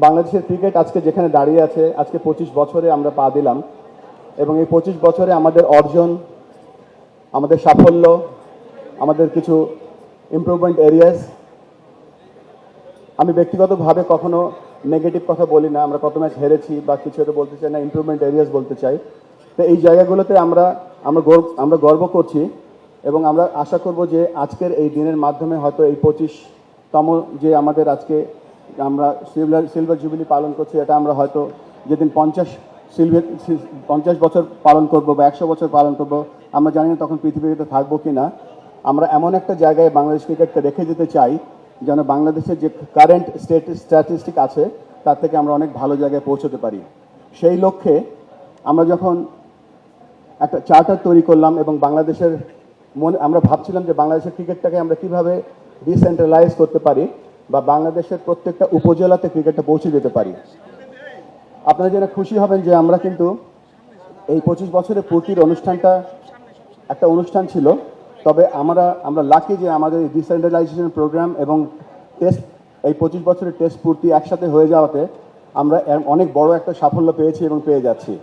বাংলাদেশের ক্রিকেট আজকে যেখানে দাঁড়িয়ে আছে, আজকে 25 বছরে আমরা পা দিলাম এবং এই 25 বছরে আমাদের অর্জন, আমাদের সাফল্য, আমাদের কিছু ইমপ্রুভমেন্ট এরিয়াস, আমি ব্যক্তিগতভাবে কখনো নেগেটিভ কথা বলি না। আমরা কত ম্যাচ হেরেছি বা কিছু এটা বলতে চাই না, ইমপ্রুভমেন্ট এরিয়াস বলতে চাই। তো এই জায়গাগুলোতে আমরা গর্ব করছি এবং আমরা আশা করব যে আজকের এই দিনের মাধ্যমে হয়তো এই 25তম যে আমাদের আজকে আমরা সিলভার জুবিলি পালন করছি, এটা আমরা হয়তো যেদিন 50 বছর পালন করব বা 100 বছর পালন করব, আমরা জানি না তখন পৃথিবীতে থাকবো কি না। আমরা এমন একটা জায়গায় বাংলাদেশ ক্রিকেটকে রেখে যেতে চাই যেন বাংলাদেশের যে কারেন্ট স্ট্যাটিস্টিক আছে তার থেকে আমরা অনেক ভালো জায়গায় পৌঁছতে পারি। সেই লক্ষ্যে আমরা যখন একটা চার্টার তৈরি করলাম এবং বাংলাদেশের আমরা ভাবছিলাম যে বাংলাদেশের ক্রিকেটটাকে আমরা কিভাবে ডিসেন্ট্রালাইজ করতে পারি বা বাংলাদেশের প্রত্যেকটা উপজেলাতে ক্রিকেটটা পৌঁছে যেতে পারি। আপনারা জেনে খুশি হবেন যে আমরা কিন্তু এই 25 বছরের পূর্তির অনুষ্ঠানটা একটা অনুষ্ঠান ছিল, তবে আমরা লাকি যে আমাদের এই ডিসেন্ট্রালাইজেশন প্রোগ্রাম এবং টেস্ট, এই 25 বছরের টেস্ট পূর্তি একসাথে হয়ে যাওয়াতে আমরা অনেক বড় একটা সাফল্য পেয়েছি এবং পেয়ে যাচ্ছি।